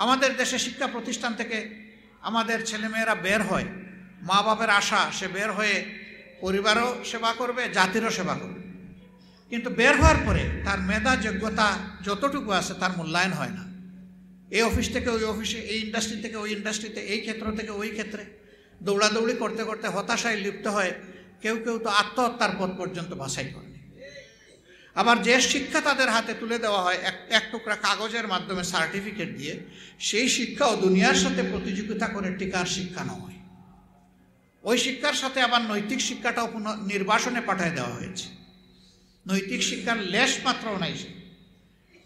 আমাদের দেশে শিক্ষা প্রতিষ্ঠান থেকে আমাদের ছেলেমেয়েরা বের হয়, মা বাপের আশা সে বের হয়ে পরিবারও সেবা করবে, জাতিরও সেবা করবে, কিন্তু বের হওয়ার পরে তার মেধা যোগ্যতা যতটুকু আছে তার মূল্যায়ন হয় না। এই অফিস থেকে ওই অফিসে, এই ইন্ডাস্ট্রি থেকে ওই ইন্ডাস্ট্রিতে, এই ক্ষেত্র থেকে ওই ক্ষেত্রে দৌড়াদৌড়ি করতে করতে হতাশায় লিপ্ত হয়। কেউ কেউ তো আত্মহত্যার পথ পর্যন্ত বাছাই করে। আবার যে শিক্ষা তাদের হাতে তুলে দেওয়া হয় এক টুকরা কাগজের মাধ্যমে সার্টিফিকেট দিয়ে, সেই শিক্ষাও দুনিয়ার সাথে প্রতিযোগিতা করে টিকার শিক্ষা নয়। ওই শিক্ষার সাথে আবার নৈতিক শিক্ষাটাও নির্বাসনে পাঠিয়ে দেওয়া হয়েছে। নৈতিক শিক্ষার লেশ মাত্রও নাই।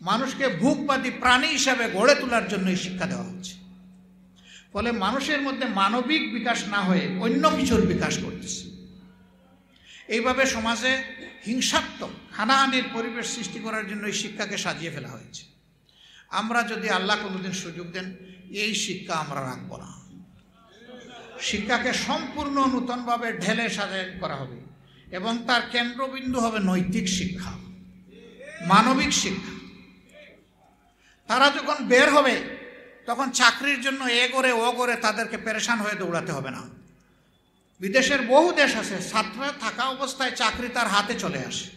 মানুষকে ভূখবাদী প্রাণী হিসাবে গড়ে তোলার জন্য এই শিক্ষা দেওয়া হচ্ছে। ফলে মানুষের মধ্যে মানবিক বিকাশ না হয়ে অন্য কিছুর বিকাশ করতেছে। এইভাবে সমাজে হিংসাত্মক হানাহানির পরিবেশ সৃষ্টি করার জন্য এই শিক্ষাকে সাজিয়ে ফেলা হয়েছে। আমরা যদি আল্লাহ কোনোদিন সুযোগ দেন, এই শিক্ষা আমরা রাখবো না। শিক্ষাকে সম্পূর্ণ নূতনভাবে ঢেলে সাজায় করা হবে এবং তার কেন্দ্রবিন্দু হবে নৈতিক শিক্ষা, মানবিক শিক্ষা। তারা যখন বের হবে তখন চাকরির জন্য এ করে ও করে তাদেরকে পেরেশান হয়ে দৌড়াতে হবে না। বিদেশের বহু দেশ আছে, ছাত্ররা থাকা অবস্থায় চাকরি তার হাতে চলে আসে।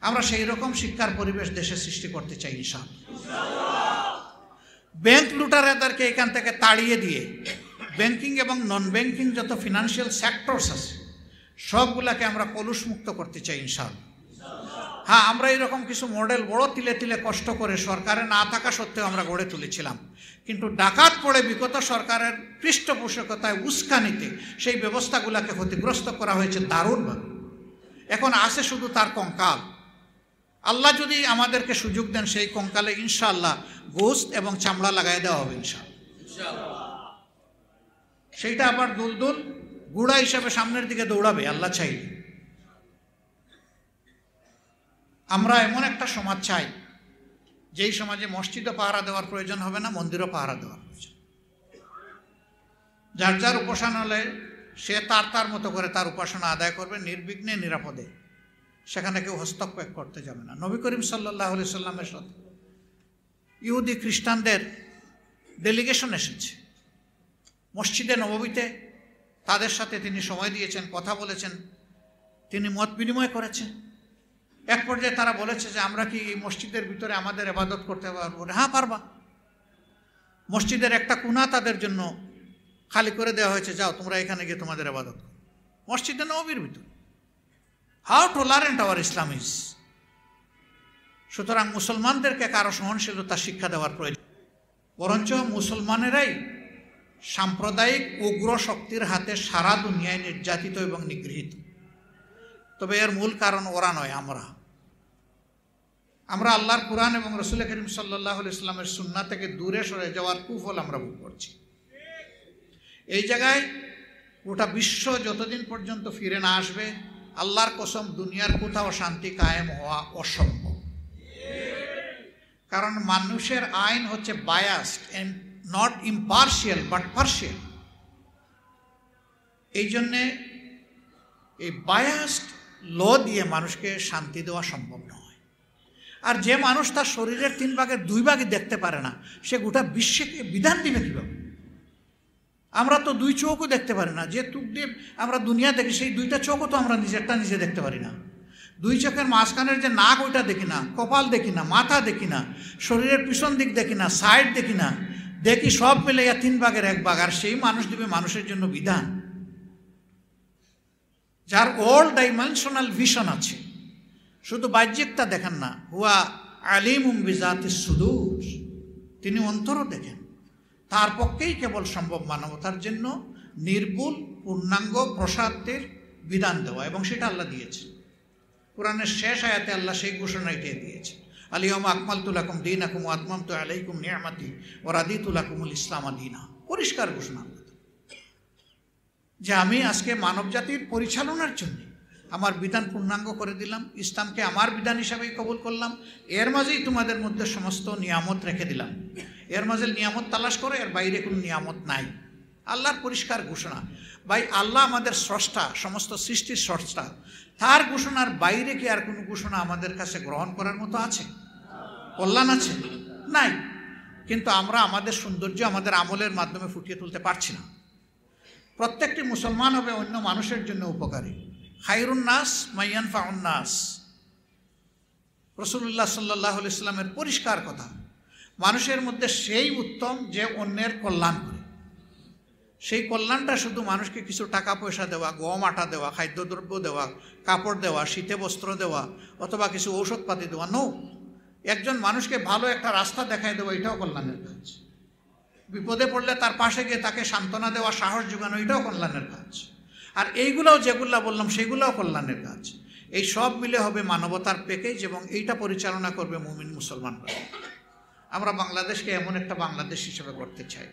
আমরা সেই রকম শিক্ষার পরিবেশ দেশে সৃষ্টি করতে চাই ইনশাআল্লাহ। ব্যাংক লুটারেদেরকে এখান থেকে তাড়িয়ে দিয়ে ব্যাংকিং এবং নন ব্যাংকিং যত ফিনান্সিয়াল সেক্টরস আছে সবগুলাকে আমরা কলুষমুক্ত করতে চাই ইনশাআল্লাহ। হ্যাঁ, আমরা এরকম কিছু মডেল বড় তিলে তিলে কষ্ট করে সরকারে না থাকা সত্ত্বেও আমরা গড়ে তুলেছিলাম, কিন্তু ডাকাত পড়ে বিগত সরকারের পৃষ্ঠপোষকতায় উস্কানিতে সেই ব্যবস্থাগুলোকে ক্ষতিগ্রস্ত করা হয়েছে দারুণভাবে। এখন আছে শুধু তার কঙ্কাল। আল্লাহ যদি আমাদেরকে সুযোগ দেন, সেই কঙ্কালে ইনশাআল্লাহ গোস্ত এবং চামড়া লাগাই দেওয়া হবে ইনশাআল্লাহ। সেইটা আবার দুলদুল গুড়া হিসাবে সামনের দিকে দৌড়াবে আল্লাহ চাইলে। আমরা এমন একটা সমাজ চাই যেই সমাজে মসজিদও পাহারা দেওয়ার প্রয়োজন হবে না, মন্দিরও পাহারা দেওয়ার প্রয়োজন। যার যার উপাসনালয়ে সে তার তার মতো করে তার উপাসনা আদায় করবে নির্বিঘ্নে নিরাপদে, সেখানে কেউ হস্তক্ষেপ করতে যাবে না। নবী করিম সাল্লাল্লাহু আলাইহি সাল্লামের সাথে ইহুদি খ্রিস্টানদের ডেলিগেশন এসেছে মসজিদে নববীতে, তাদের সাথে তিনি সময় দিয়েছেন, কথা বলেছেন, তিনি মত বিনিময় করেছেন। এক পর্যায়ে তারা বলেছে যে আমরা কি এই মসজিদের ভিতরে আমাদের ইবাদত করতে পারবো? হ্যাঁ পারবা। মসজিদের একটা কোণা তাদের জন্য খালি করে দেওয়া হয়েছে, যাও তোমরা এখানে গিয়ে তোমাদের ইবাদত করো, মসজিদে নববীর ভিতরে। How tolerant our Islam is. সুতরাং মুসলমানদেরকে কারো সহনশীলতা শিক্ষা দেওয়ার প্রয়োজন, বরঞ্চ মুসলমানেরাই সাম্প্রদায়িক উগ্র শক্তির হাতে সারা দুনিয়ায় নির্যাতিত এবং নিগৃহীত। তবে এর মূল কারণ ওরা নয়, আমরা আল্লাহর কুরআন এবং রাসূল করিম সাল্লাল্লাহু আলাইহি ওয়াসাল্লামের সুন্নাহ থেকে দূরে সরে যাওয়ার কুফল আমরা ভোগ করছি। এই জায়গায় গোটা বিশ্ব যতদিন পর্যন্ত ফিরে না আসবে, আল্লাহর কসম দুনিয়ার কোথাও শান্তি কায়েম হওয়া অসম্ভব। কারণ মানুষের আইন হচ্ছে biased and not impartial but partial. এই জন্যে এই বায়াসড ল দিয়ে মানুষকে শান্তি দেওয়া সম্ভব নয়। আর যে মানুষ তার শরীরের 3 ভাগের 2 ভাগই দেখতে পারে না, সে গোটা বিশ্বকে বিধান দিবে কীভাবে? আমরা তো 2 চোখও দেখতে পারি না। যে চোখ দিয়ে আমরা দুনিয়া দেখি, সেই 2টা চোখও তো আমরা নিজেরটা নিজে দেখতে পারি না। 2 চোখের মাঝখানের যে নাক, ওইটা দেখি না, কপাল দেখি না, মাথা দেখি না, শরীরের পিছন দিক দেখি না, সাইড দেখি না, দেখি সব মিলে 3 ভাগের 1 ভাগ। আর সেই মানুষ দিবে মানুষের জন্য বিধান, যার অল ডাইমেনশনাল ভিশন আছে। শুধু বাহ্যিকটা দেখেন না, হুয়া আলিমুম বিজাতিস সুদূর, তিনি অন্তরও দেখেন। তার পক্ষেই কেবল সম্ভব মানবতার জন্য নির্ভুল পূর্ণাঙ্গ প্রসাদের বিধান দেওয়া, এবং সেটা আল্লাহ দিয়েছে। কোরআনের শেষ আয়াতে আল্লাহ সেই ঘোষণা এটাই দিয়েছে, আল-ইয়াওমা আকমালতু লাকুম দীনাকুম ওয়া আতমামতু আলাইকুম নি'মাতি ওয়া রাদিতু লাকুমুল ইসলামা দীনা। পরিষ্কার ঘোষণা যে আমি আজকে মানব জাতির পরিচালনার জন্য আমার বিধান পূর্ণাঙ্গ করে দিলাম, ইসলামকে আমার বিধান হিসাবেই কবুল করলাম। এর মাঝেই তোমাদের মধ্যে সমস্ত নিয়ামত রেখে দিলাম। এর মাঝে নিয়ামত তালাশ করে, এর বাইরে কোনো নিয়ামত নাই। আল্লাহর পরিষ্কার ঘোষণা। ভাই, আল্লাহ আমাদের স্রষ্টা, সমস্ত সৃষ্টির স্রষ্টা, তার ঘোষণার বাইরে কি আর কোনো ঘোষণা আমাদের কাছে গ্রহণ করার মতো আছে? কল্যাণ আছে? নাই। কিন্তু আমরা আমাদের সৌন্দর্য আমাদের আমলের মাধ্যমে ফুটিয়ে তুলতে পারছি না। প্রত্যেকটি মুসলমান হবে অন্য মানুষের জন্য উপকারী। খায়রুন নাস মাইয়ানফাউন নাস, রাসূলুল্লাহ সাল্লাল্লাহু আলাইহি ওয়াসাল্লামের পরিষ্কার কথা। মানুষের মধ্যে সেই উত্তম যে অন্যের কল্যাণ করে। সেই কল্যাণটা শুধু মানুষকে কিছু টাকা পয়সা দেওয়া, গম আটা দেওয়া, খাদ্যদ্রব্য দেওয়া, কাপড় দেওয়া, শীতে বস্ত্র দেওয়া, অথবা কিছু ঔষধপাতি দেওয়া নো। একজন মানুষকে ভালো একটা রাস্তা দেখায় দেওয়া, এটাও কল্যাণের কাজ। বিপদে পড়লে তার পাশে গিয়ে তাকে সান্ত্বনা দেওয়া, সাহস যোগানো, এটাও কল্যাণের কাজ। আর এইগুলোও যেগুলো বললাম সেগুলোও কল্যাণের কাজ। এই সব মিলে হবে মানবতার প্যাকেজ, এবং এইটা পরিচালনা করবে মুমিন মুসলমানরা। আমরা বাংলাদেশকে এমন একটা বাংলাদেশ হিসেবে করতে চাই।